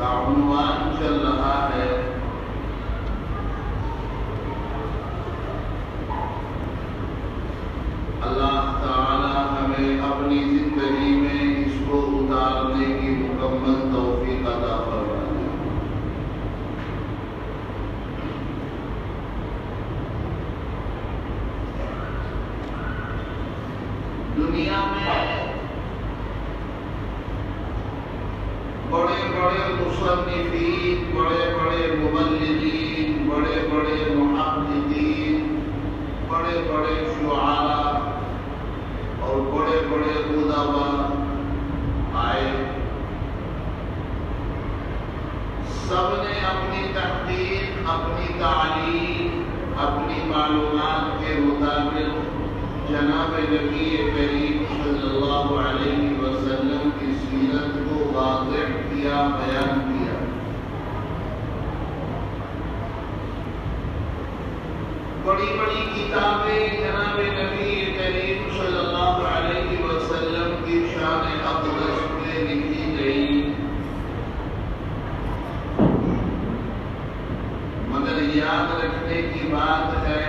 کا عنوان چل رہا ہے اللہ تعالی ہمیں اپنی زندگی میں اس کو اتارنے کی مکمل توفیق عطا فرمائے۔ دنیا میں بڑے بڑے مصنفین، بڑے بڑے مبلغین، بڑے بڑے محققین، بڑے بڑے شعراء اور بڑے بڑے ادباء آئے، سب نے اپنی تحقیق، اپنی تعلیم، اپنی معلومات کے مطابق جناب نبی کریم صلی اللہ علیہ وسلم کی سیرت کو واضح کیا، بیان کیا۔ بڑی بڑی کتابیں جناب نبی کریم صلی اللہ علیہ وسلم کی شان اقدس میں لکھی گئی، مگر یاد رکھنے کی بات ہے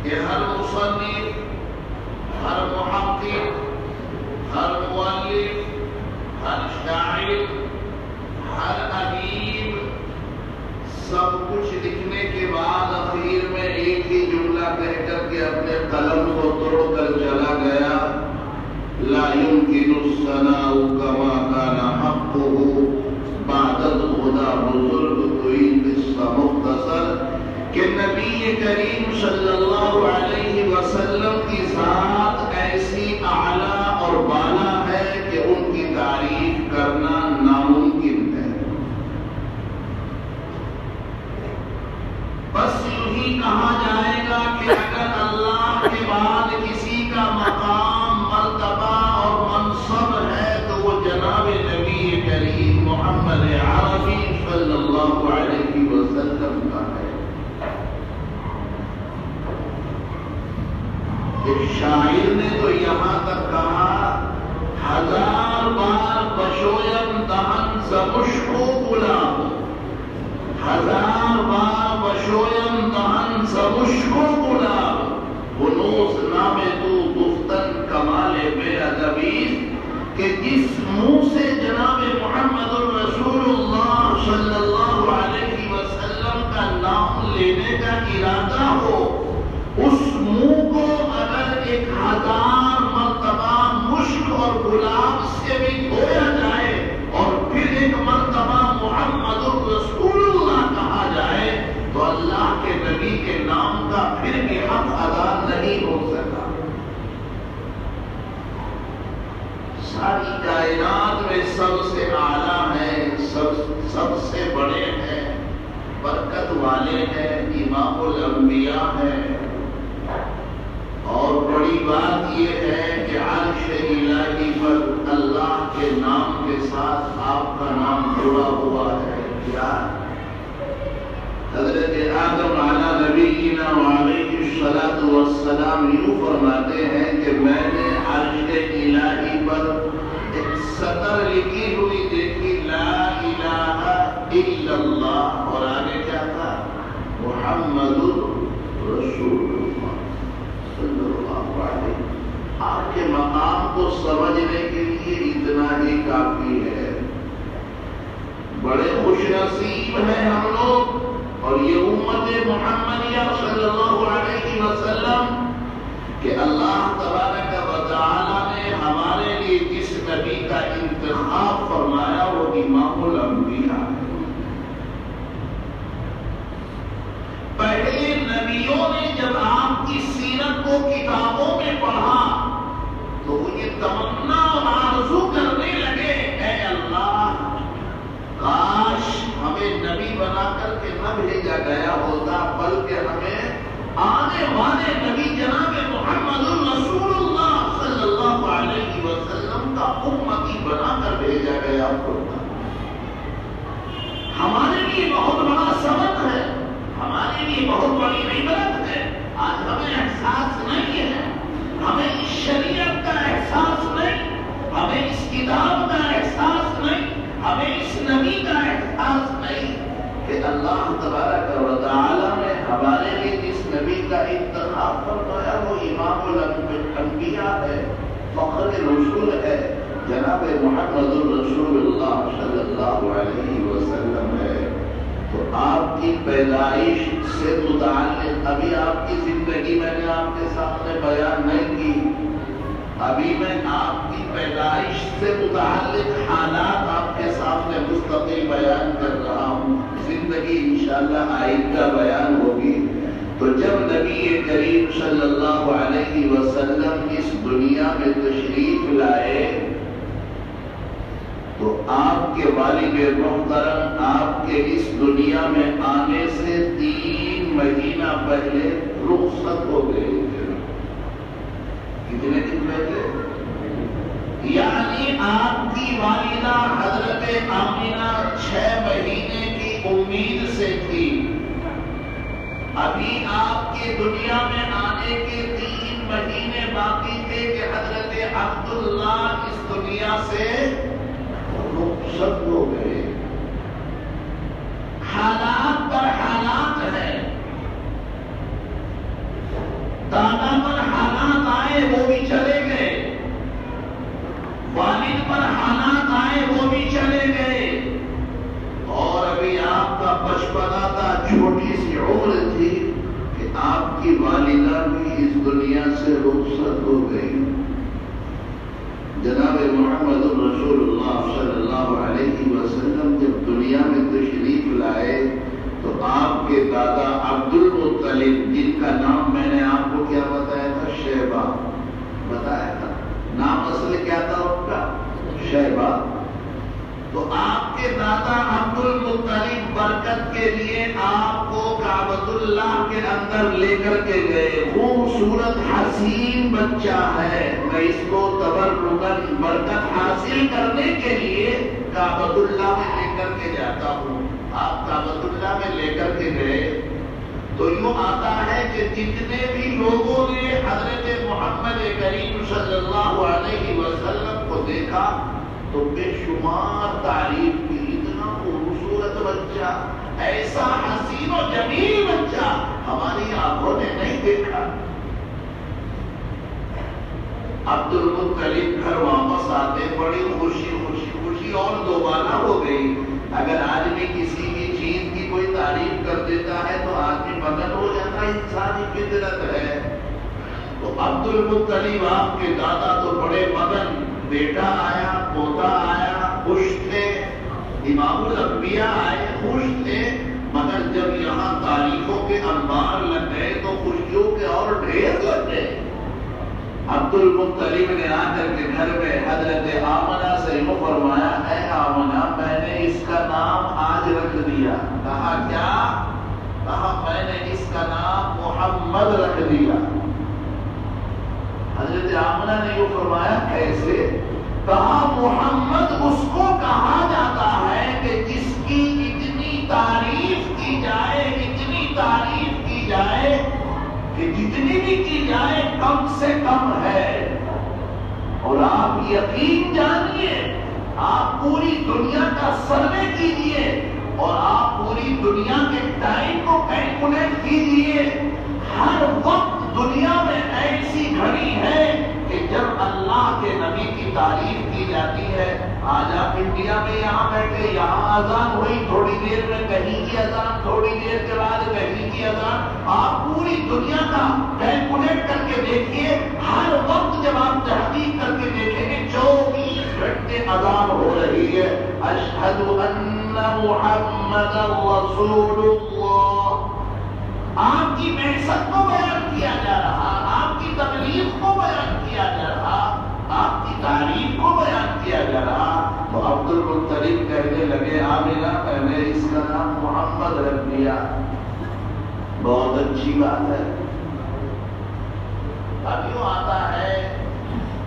کہ ہر مصنف، ہر محقق، ہر مؤلف، ہر شاعر، ہر ادیب سب کچھ لکھنے کے بعد اخیر میں ایک ہی جملہ کہہ کر کے اپنے قلم کو توڑ کر چلا گیا، لا يمكن الثناء كما كان حقه بعد الهدى بزرگ کوئی قصہ مختصر کہ نبی کریم صلی اللہ علیہ وسلم کی ذات ایسی اعلیٰ اور بالا ہے کہ ان کی تعریف کرنا ناممکن ہے۔ بس یوں ہی کہا جائے گا کہ اگر اللہ کے بعد کسی کا مقام، مرتبہ اور منصب ہے تو وہ جناب نبی کریم محمد عربی صلی اللہ علیہ وسلم کا ہے۔ ایک شاعر نے تو یہاں تک کہا، ہزار بار بشویم دہن ز مشک و گلاب، ہزار بار بشویم دہن ز مشک و گلاب، ہنوز نام تو گفتن کمال بے ادبی، کہ جس منہ سے جناب محمد الرسول اللہ صلی اللہ علیہ وسلم کا نام لینے کا ارادہ ہو، اس منہ کو اگر 1000 مرتبہ مشک اور گلاب سے بھی دھویا جائے اور پھر ایک مرتبہ محمد الرسول اللہ کہا جائے تو اللہ کے نبی کے نام کا پھر بھی حق ادا نہیں ہو سکا۔ ساری کائنات میں سب سے اعلیٰ ہیں، سب سے بڑے ہیں، برکت والے ہیں، امام الانبیاء ہیں، اور بڑی بات یہ ہے کہ عرش الہی پر اللہ کے نام کے ساتھ آپ کا نام جڑا ہوا ہے۔ کیا حضرت آدم علیہ نبینا وعلیہ الصلاۃ والسلام یوں فرماتے ہیں کہ میں نے عرش الہی پر ایک سطر لکھی ہوئی دیکھی، لا الہ الا اللہ، اور آگے کیا تھا، محمد رسول اللہ صلی اللہ علیہ۔ آپ کے مقام کو سمجھنے کے لیے اتنا ہی کافی ہے۔ بڑے خوش نصیب ہیں ہم لوگ اور یہ امت محمدیہ صلی اللہ علیہ وسلم کہ اللہ تبارک و تعالی نے ہمارے لیے جس نبی کا انتخاب فرمایا وہ امام الانبیاء ہے۔ پہلے نبیوں نے جب آپ کی سیرت کو کتابوں میں پڑھا تو وہ یہ تمنا اور آرزو کرنے لگے، اے اللہ کاش ہمیں نبی بنا کر کے نہ بھیجا گیا ہوتا، بلکہ ہمیں آنے والے نبی جناب محمد الرسول اللہ صلی اللہ علیہ وسلم کا امتی بنا کر بھیجا گیا ہوتا۔ ہمارے لیے بہت بڑا سبق ہے، ہمارے لیے بہت بڑی عبرت ہے۔ آج ہمیں احساس نہیں ہے، ہمیں اس شریعت کا احساس نہیں، ہمیں اس کتاب کا احساس نہیں، ہمیں اس نبی کا احساس نہیں کہ اللہ تبارک و تعالی نے ہمارے لیے جس نبی کا انتخاب فرمایا وہ امام الانبیاء ہے، فخر رسول ہے، جناب محمد الرسول اللہ صلی اللہ علیہ وسلم ہے۔ تو آپ کی پیدائش سے متعلق ابھی آپ کی زندگی میں نے آپ کے سامنے بیان نہیں کی، ابھی میں آپ کی پیدائش سے متعلق حالات آپ کے سامنے مستقل بیان کر رہا ہوں، زندگی انشاءاللہ آئندہ بیان ہوگی۔ تو جب نبی کریم صلی اللہ علیہ وسلم اس دنیا میں تشریف لائے تو آپ کے والد محترم آپ کے اس دنیا میں آنے سے 3 مہینہ پہلے رخصت ہو گئے تھے۔ کتنے دن پہلے؟ یعنی آپ کی والدہ حضرت آمنہ 6 مہینے کی امید سے تھی، ابھی آپ کے دنیا میں آنے کے 3 مہینے باقی تھے کہ حضرت عبداللہ اس دنیا سے رخصت ہو گئے۔ حالات پر حالات ہیں، دادا پر حالات آئے وہ بھی چلے گئے، والد پر حالات آئے وہ بھی چلے گئے، اور ابھی آپ کا بچپنا تھا، چھوٹی سی عمر تھی کہ آپ کی والدہ بھی اس دنیا سے رخصت ہو گئی۔ جناب محمد رسول اللہ صلی اللہ علیہ وسلم جب دنیا میں تشریف لائے تو آپ کے دادا عبد المطلب، جن کا نام میں نے آپ کو کیا بتایا تھا؟ شیبہ بتایا تھا، نام اصل کیا تھا ان کا؟ شیبہ۔ تو آپ کے دادا عبد المطلب برکت کے لیے آپ کو کعبۃ اللہ کے اندر لے کر کے گئے۔ خوبصورت حسین بچہ ہے، میں اس کو تبرکاً برکت حاصل کرنے کے لیے کعبۃ اللہ میں لے کر کے جاتا ہوں۔ آپ کعبۃ اللہ میں لے کر کے گئے تو یوں آتا ہے کہ جتنے بھی لوگوں نے حضرت محمد کریم صلی اللہ علیہ وسلم کو دیکھا تو بے شمار تعریف کی، اتنا خوبصورت بچہ، ایسا حسین و جمیل بچہ ہماری آنکھوں نے نہیں دیکھا۔ عبد المطلب گھر واپس آتے بڑی خوشی اور دوبارہ ہو گئی۔ اگر آدمی کسی بھی چیز کی کوئی تعریف کر دیتا ہے تو آدمی مگن ہو جاتا ہے، انسانی فطرت ہے۔ تو عبد المطلب آپ کے دادا تو بڑے مگن، بیٹا آیا، پوتا آیا، خوش تھے، امام الانبیاء آئے، خوش تھے، مگر جب یہاں تاریخوں کے انبار لگ گئے تو خوشیوں کے اور ڈھیر لگ گئے۔ عبد المطلب نے آ کر کے گھر میں حضرت آمنہ سے یوں فرمایا، اے آمنہ میں نے اس کا نام آج رکھ دیا۔ کہا کیا؟ کہا میں نے اس کا نام محمد رکھ دیا۔ حضرت آمنہ نے یوں فرمایا کیسے؟ کہا محمد اس کو کہا جاتا ہے کہ جس کی اتنی تعریف کی جائے، اتنی تعریف کی جائے کہ جتنی بھی کی جائے کم سے کم ہے۔ اور آپ یقین جانیے، آپ پوری دنیا کا سروے کیجئے اور آپ پوری دنیا کے ٹائم کو کیلکولیٹ کیجئے، ہر وقت دنیا میں ایسی گھڑی ہے کہ جب اللہ کے نبی کی تعریف کی جاتی ہے۔ آج آپ انڈیا میں یہاں بیٹھے، یہاں اذان ہوئی، تھوڑی دیر میں کہیں کی اذان، تھوڑی دیر کے بعد کہیں کی اذان، آپ پوری دنیا کا کیلکولیٹ کر کے دیکھیے، ہر وقت جب آپ تحقیق کر کے دیکھیں گے 24 گھنٹے اذان ہو رہی ہے۔ اشہد ان محمد رسول اللہ۔ آپ کی بعثت کو بیان کیا جا رہا، آپ کی تبلیغ کو بیان کیا جا رہا، آپ کی تعریف کو بیان کیا جا رہا۔ تو عبد المطلب کہنے لگے، آمنہ میں نے اس کا نام محمد رکھ دیا۔ بہت اچھی بات ہے۔ اب یوں آتا ہے،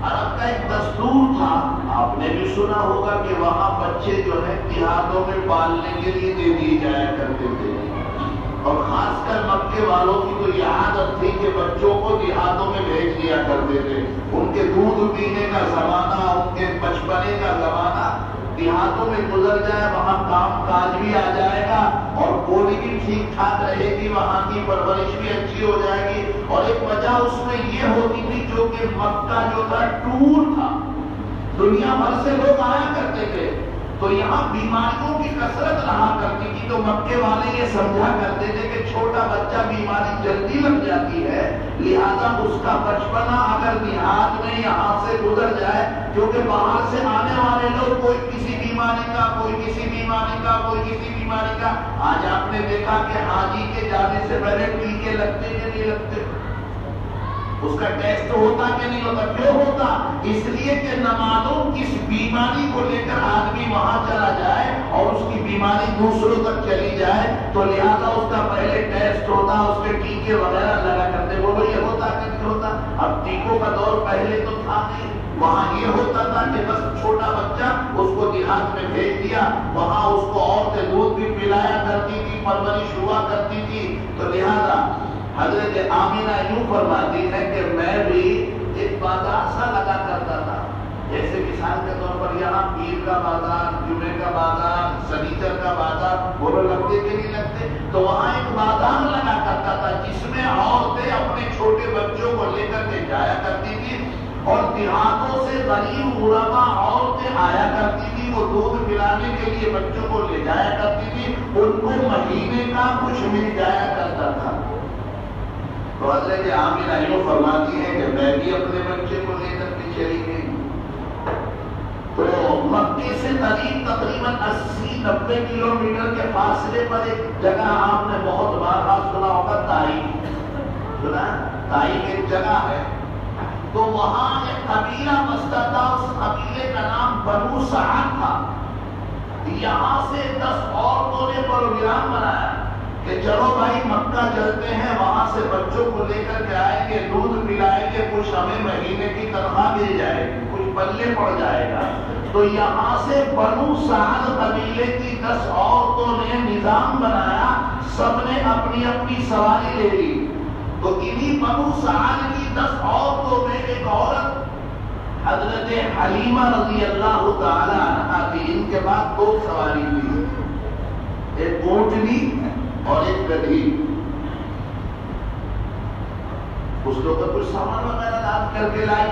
عرب کا ایک دستور تھا، آپ نے بھی سنا ہوگا کہ وہاں بچے جو ہے دیہاتوں میں پالنے کے لیے دے دیے جایا کرتے تھے، اور خاص کر مکے والوں کی تو یہ عادت تھی کہ بچوں کو دیہاتوں میں بھیج دیا کرتے تھے۔ ان کے دودھ پینے کا زمانہ، ان کے بچپنے کا زمانہ دیہات دیہاتوں میں گزر جائے وہاں کام کاج بھی آ جائے گا اور بولی بھی ٹھیک ٹھاک رہے گی، وہاں کی پرورش بھی اچھی ہو جائے گی۔ اور ایک وجہ اس میں یہ ہوتی تھی جو کہ مکہ جو تھا ٹور تھا، دنیا بھر سے لوگ آیا کرتے تھے، تو یہاں بیماریوں کی کثرت رہا کرتی تھی، تو مکے والے یہ سمجھا کرتے تھے کہ چھوٹا بچہ بیماری جلدی لگ جاتی ہے، لہذا اس کا بچپنا اگر دیہات میں یہاں سے گزر جائے، کیونکہ باہر سے آنے والے لوگ کوئی کسی بیماری کا، کوئی کسی بیماری کا، کوئی کسی بیماری کا، آج آپ نے دیکھا کہ حاجی کے جانے سے پہلے ٹیکے لگتے کہ نہیں لگتے، اس کا ٹیسٹ ہوتا کہ نہیں ہوتا؟ کیوں ہوتا؟ اس لیے کہ نہ معلوم کس بیماری کو لے کر آدمی وہاں چلا جائے اور اس کی بیماری دوسروں تک چلی جائے، تو لہذا اس کا پہلے ٹیسٹ ہوتا، اس کے ٹیکے وغیرہ لگا کرتے۔ بولو یہ ہوتا کہ نہیں ہوتا؟ اب ٹیکوں کا دور پہلے تو تھا نہیں، وہاں یہ ہوتا تھا کہ بس چھوٹا بچہ اس کو دیہات میں بھیج دیا، وہاں اس کو عورتیں دودھ بھی پلایا کرتی تھی، پرورش ہوا کرتی تھی، تو لہذا حضرت آمینہ یوں فرماتی ہے کہ میں بھی ایک بازار سا لگا کرتا تھا، جیسے مثال کے طور پر یہاں پیر کا بازار، جمعے کا بازار، سنیچر کا بازار، بولو لگتے کہ نہیں لگتے؟ تو وہاں ایک بازار لگا کرتا تھا جس میں عورتیں اپنے چھوٹے بچوں کو لے کر کے جایا کرتی تھی، اور دیہاتوں سے غریب غربا عورتیں آیا کرتی تھی، وہ دودھ پلانے کے لیے بچوں کو لے جایا کرتی تھی، ان کو مہینے کا کچھ مل جایا کرتا تھا۔ تو حضرت آمینہ یوں فرماتی ہے کہ میں بھی اپنے بچے کو لے کر کے چلی گئی، تو مکے سے قریب تقریباً 80-90 کلومیٹر کے فاصلے پر ایک جگہ آپ نے بہت بار سنا ہوگا، طائف، سنا؟ طائف ایک جگہ ہے، تو وہاں ایک قبیلہ بستا تھا، اس قبیلے کا نام بنو سعد تھا۔ یہاں سے 10 عورتوں نے پروگرام بنایا کہ چلو بھائی مکہ چلتے ہیں، وہاں سے بچوں کو لے کر کے آئیں گے، دودھ پلائیں گے، کچھ ہمیں مہینے کی تنخواہ مل جائے گی، کچھ پلے پڑ جائے گا۔ تو یہاں سے بنو سعد قبیلے کی 10 عورتوں نے نظام بنایا، سب نے اپنی اپنی سواری لے لی، تو انہی بنو سعد کی 10 عورتوں میں ایک عورت حضرت حلیمہ رضی اللہ تعالی عنہا تھی، ان کے بعد 2 سواری تھی، ایک اونٹنی اور ایک گدھی، اس لوگ کا کچھ سامان وغیرہ لاد کر کے لائی،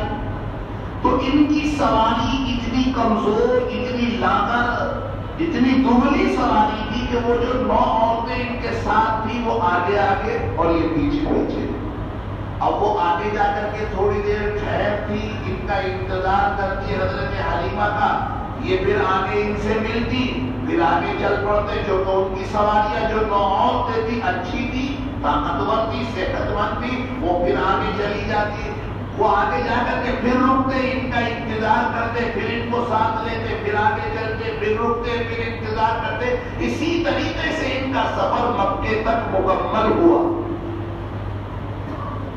تو ان کی سواری اتنی کمزور، اتنی لاغر، اتنی دبلی سواری تھی کہ وہ جو 9 عورتیں ان کے ساتھ تھی وہ آگے آگے اور یہ پیچھے پیچھے۔ اب وہ آگے جا کر کے تھوڑی دیر ٹھہرتی، ان کا انتظار کرتی حضرت حلیمہ کا، یہ پھر آگے ان سے ملتی، پھر آگے چل پڑتے، جو تو ان کی سواریاں جو 9 عورتیں تھی اچھی تھی، طاقتور تھی، صحت مند تھی، وہ پھر آگے چلی جاتی، وہ آگے جا کر کے پھر رکتے، ان کا انتظار کرتے، پھر ان کو ساتھ لیتے، پھر آگے چلتے، پھر رکتے، پھر انتظار کرتے، اسی طریقے سے ان کا سفر مکے تک مکمل ہوا۔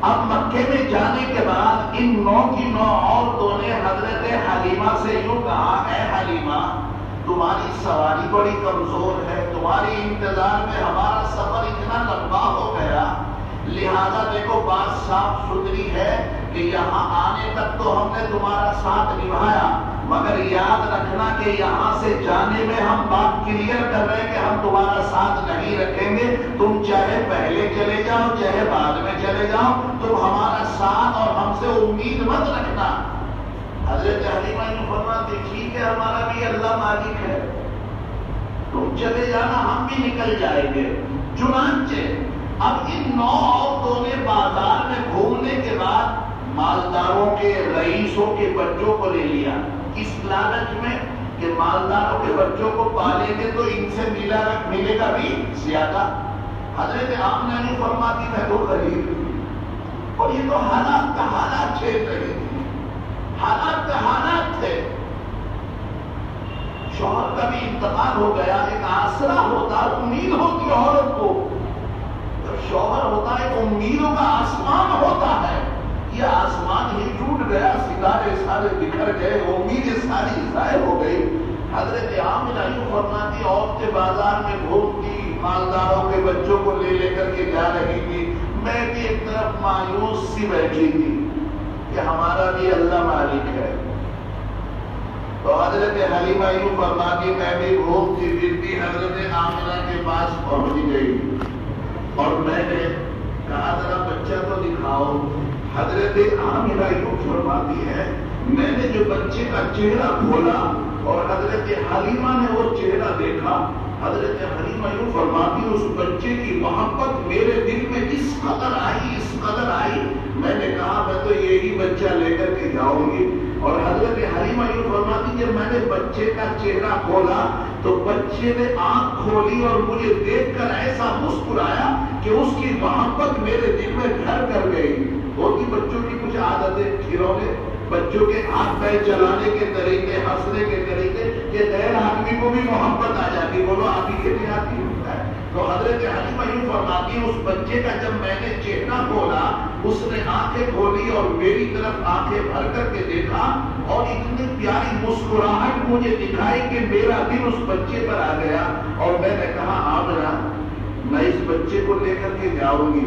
اب مکے میں جانے کے بعد ان 9 کی 9 عورتوں نے حضرت حلیمہ سے یوں کہا، اے حلیمہ تمہاری سواری بڑی کمزور ہے، تمہاری انتظار میں ہمارا سفر اتنا لمبا ہو گیا، لہذا دیکھو بات صاف ستھری ہے کہ یہاں آنے تک تو ہم نے تمہارا ساتھ نبھایا، مگر یاد رکھنا کہ یہاں سے جانے میں ہم بات کلیئر کر رہے ہیں کہ ہم تمہارا ساتھ نہیں رکھیں گے، تم چاہے پہلے چلے جاؤ چاہے بعد میں چلے جاؤ، تم ہمارا ساتھ اور ہم سے امید مت رکھنا۔ حضرت حلیمہ نے فرمایا ٹھیک ہے، ہمارا بھی اللہ مالک ہے، تم چلے جانا ہم بھی نکل جائیں گے۔ چنانچہ اب ان 9 عورتوں نے بازار میں گھومنے کے بعد مالداروں کے رئیسوں کے بچوں کو لے لیا، اس لالچ میں کہ مالداروں کے بچوں کو پالیں گے تو ان سے ملے گا بھی زیادہ۔ حضرت آمنہ نے فرماتی میں تو غریب تھی، اور یہ تو حالات کا حالات چھیڑ رہی تھی، حالات کا حالات تھے، شوہر کا بھی انتقال ہو گیا، ایک آسرا ہوتا، امید ہوتی عورت کو، جب شوہر ہوتا ہے تو امیدوں کا آسمان ہوتا ہے، یہ آسمان ہی ٹوٹ گیا، ستارے سارے بکھر گئے، امیدیں ساری ضائع ہو گئی۔ حضرت آمنہ یوں فرماتی عورتیں بازار میں گھومتی، مالداروں کے بچوں کو لے کر کے جا رہی تھی، میں بھی ایک طرف مایوس سی بیٹھی تھی کہ ہمارا بھی اللہ مالک ہے، تو حضرت حلیمہ یوں فرماتی میں بھی گھومتی پھرتی حضرت آمنہ کے پاس پہنچ گئی اور میں نے کہا ذرا بچہ تو دکھاؤ. حضرت آمنہ یوں فرماتی ہے میں نے جو بچے کا چہرہ کھولا اور حضرت حلیمہ نے وہ چہرہ دیکھا. حضرت حلیمہ یوں فرماتی اس بچے کی محبت میرے دل میں اس قدر آئی میں نے کہا میں تو یہی بچہ لے کر کے جاؤں گی. اور حضرت حلیمہ یوں فرماتی جب میں نے بچے کا چہرہ کھولا تو بچے نے آنکھ کھولی اور مجھے دیکھ کر ایسا مسکرایا کہ اس کی محبت میرے دل میں گھر کر گئی. ہوتی بچوں کی کچھ عادتیں کھلونے بچوں کے ہاتھ پیر چلانے کے طریقے ہنسنے کے طریقے کہ غیر آدمی کو بھی محبت آ جاتی. بولو آپ ہی کے لیے آتی ہوتا ہے. تو حضرت حلیمہ یوں فرماتی اس بچے کا جب میں نے چہرہ کھولا اس نے آنکھیں کھولی اور میری طرف آنکھیں بھر کر کے دیکھا اور اتنی پیاری مسکراہٹ مجھے دکھائی کہ میرا دل اس بچے پر آ گیا. اور میں نے کہا آمنہ میں اس بچے کو لے کر کے جاؤں گی.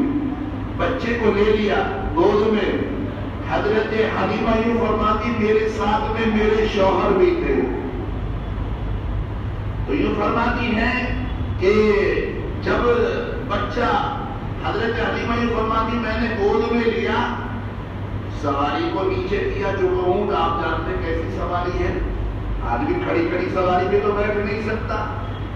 بچے کو لے لیا گود میں. حضرت حلیمہ یوں فرماتی میرے ساتھ میں میرے شوہر بھی تھے. تو یوں فرماتی ہیں کہ جب بچہ حضرت حلیمہ یوں فرماتی میں نے گود میں لیا سواری کو نیچے کیا. جو اونٹ آپ جانتے کیسی سواری ہے آدمی کھڑی کھڑی سواری پہ تو بیٹھ نہیں سکتا.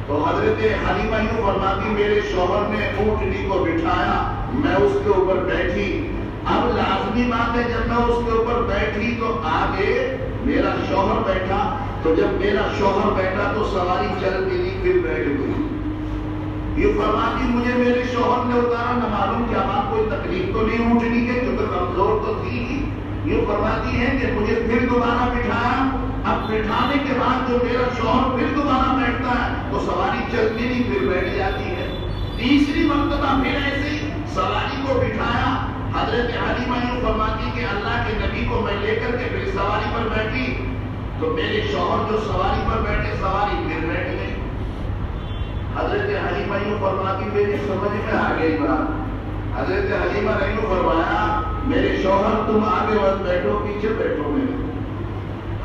تو حضرت حلیمہ یوں فرماتی میرے شوہر نے اونٹنی کو بٹھایا میں اس کے اوپر بیٹھی. اب لازمی بات ہے جب میں اس کے اوپر بیٹھی تو آگے میرا شوہر بیٹھا. تو جب میرا شوہر بیٹھا تو سواری چل گئی پھر بیٹھ گئی. یہ فرماتی مجھے میرے شوہر نے اتارا نہ معلوم کیا بات کوئی تکلیف تو نہیں اونٹنی کے کیونکہ کمزور تو تھی ہی. یہ فرماتی ہے کہ مجھے پھر دوبارہ بٹھایا. اب بٹھانے کے بعد جو میرا شوہر پھر دوبارہ بیٹھتا ہے تو سواری چلتی نہیں پھر بیٹھ جاتی ہے. تیسری مرتبہ پھر ایسے ہی سواری کو بٹھایا. حضرت حلیمہ یوں فرماتی کہ اللہ کے نبی کو میں لے کر کے پھر سواری پر بیٹھی تو میرے شوہر جو سواری پر بیٹھے سواری پھر بیٹھ گئی. حضرت حلیمہ یوں فرماتی میری سمجھ میں آ گئی بات. حضرت حلیمہ نے یوں فرمایا میرے شوہر تم آگے مت بیٹھو پیچھے بیٹھو. میرے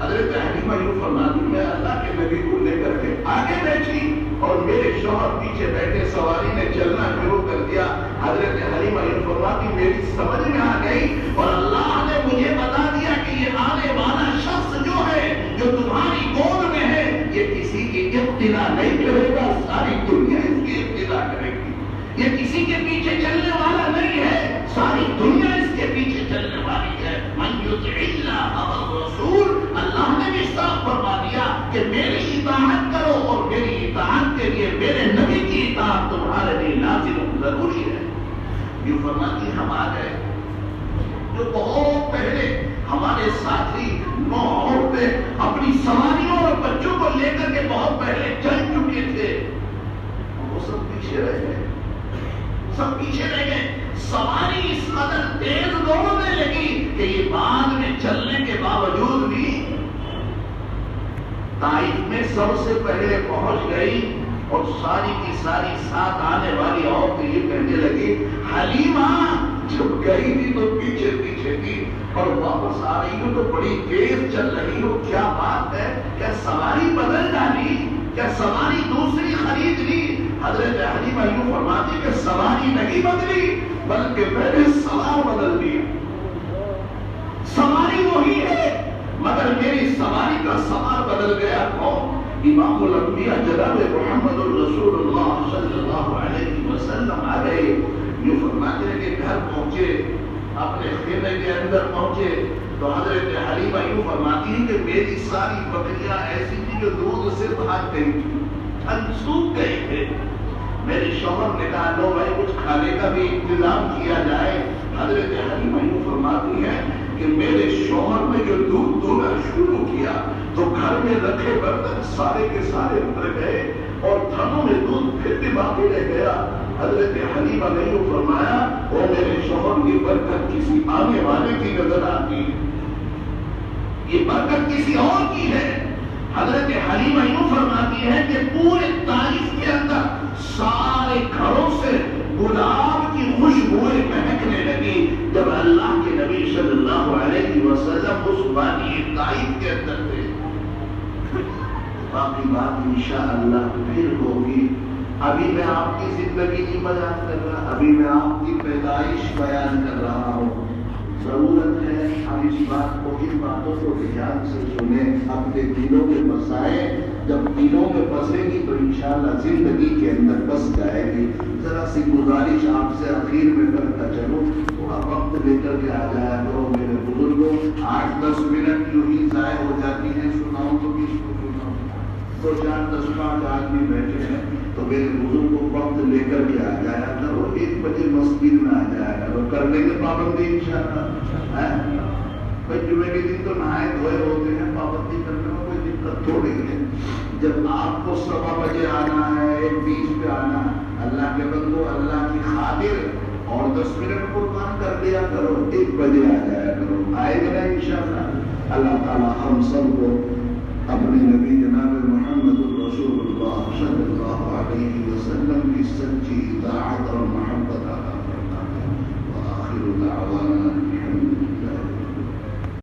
حضرت حلیمہ یوں فرماتی میں اللہ کے نبی کو لے کر کے آگے بیٹھی اور میرے شوہر پیچھے بیٹھے. سواری نے چلنا شروع کر دیا. حضرت حلیمہ یوں فرماتی میری سمجھ میں آ گئی اور اللہ نے مجھے بتا دیا کہ یہ آنے والا شخص جو ہے جو تمہاری گود میں ہے یہ کسی کی ابتدا نہیں کرے گا ساری دنیا اس کی ابتدا کرے گی. یہ کسی کے پیچھے چلنے والا نہیں ہے ساری دنیا اس کے پیچھے چلنے والی ہے. من یطع اللہ والرسول اللہ نے بھی صاف فرما دیا کہ میری اطاعت کرو اور میری اطاعت کے لیے میرے نبی کی اطاعت تمہارے لیے لازم و ضروری ہے. یہ فرماتی ہم آ گئے جو بہت پہلے ہمارے ساتھی نو عورتیں اپنی سواریوں اور بچوں کو لے کر کے بہت پہلے چل چکے تھے وہ سب پیچھے رہ گئے. سب پیچھے رہ گئے. سواری اس قدر تیز دوڑنے لگی کہ یہ بعد میں چلنے کے باوجود بھی طائف میں سب سے پہلے پہنچ گئی اور ساری کی ساری ساتھ آنے والی عورتیں یہ کہنے لگی حلیمہ جب گئی تھی تو پیچھے پیچھے تھی اور واپس آ رہی ہو تو بڑی تیز چل رہی ہو. کیا بات ہے کیا سواری بدل ڈالی کیا سواری دوسری خرید لی. حضرت حلیمہ یوں فرماتی کہ سواری نہیں بدلی بلکہ میں نے سوار بدل دیا. سواری وہی ہے مگر میری سواری کا سوار بدل گیا. کون؟ امام الانبیاء جناب محمد الرسول اللہ صلی اللہ علیہ وسلم آ گئے. یوں فرماتے ہیں کہ گھر پہنچے اپنے خیمے کے اندر پہنچے تو حضرت حلیمہ یوں فرماتی ہیں کہ میری ساری بکریاں ایسی تھی جو دودھ سے بھاگ گئی تھی تھن سوکھ گئے تھے. میرے شوہر نے کہا لو بھائی کچھ کھانے کا بھی انتظام کیا جائے. حضرت حلیمہ یوں فرماتی ہے کہ میرے شوہر نے جو دودھ دونا شروع کیا تو گھر میں رکھے برتن سارے کے سارے بھر گئے اور تھنوں میں دودھ پھر بھی باقی رہ گیا. حضرت حلیمہ نے یوں فرمایا وہ میرے شوہر کی برکت کسی آنے والے کی نظر آتی ہے یہ برکت کسی اور کی ہے. حضرت حلیمہ یوں فرماتی ہے کہ پورے طائف کے اندر سارے گھروں سے گلاب کی خوشبوئیں مہکنے لگی جب اللہ کے نبی صلی اللہ علیہ وسلم اس وادی طائف کے اندر تھے. باقی بات انشاءاللہ پھر ہوگی. ابھی میں آپ کی زندگی نہیں بیان کر رہا, ابھی میں آپ کی پیدائش بیان کر رہا ہوں. ضرورت ہے ہم اس بات کو, ان باتوں کو دھیان سے سنیں, اپنے دلوں میں بسائیں. جب دلوں میں بسے گی تو انشاءاللہ زندگی کے اندر بس جائے گی. ذرا سی گزارش آپ سے اخیر میں کرتا چلوں, تھوڑا وقت لے کر کے آ جایا کرو میرے بزرگوں. 8-10 منٹ یوں ہی ضائع ہو جاتی ہیں, سناؤں تو کس کو سناؤں. 2-4-10-5 آدمی بیٹھے ہیں تو میرے بزرگوں وقت لے کر کے آ جایا کرو. 1 بجے مسجد میں آ جایا کرو, کرنے کے پابندی انشاءاللہ. جمعے کے دن تو نہائے دھوئے ہوتے ہیں, پابندی کرنے میں کوئی دقت تھوڑی ہے. جب آپ کو 7 بجے آنا ہے, 1:20 پہ آنا ہے, اللہ کے بندو اللہ کی خاطر اور 10 منٹ قربان کر دیا کرو. 1 بجے آ جایا کرو, آئے گا نا انشاءاللہ. اللہ تعالی ہم سب کو اپنے نبی جناب محمد الرسول اللہ صلی اللہ علیہ وسلم کی سچی اطاعت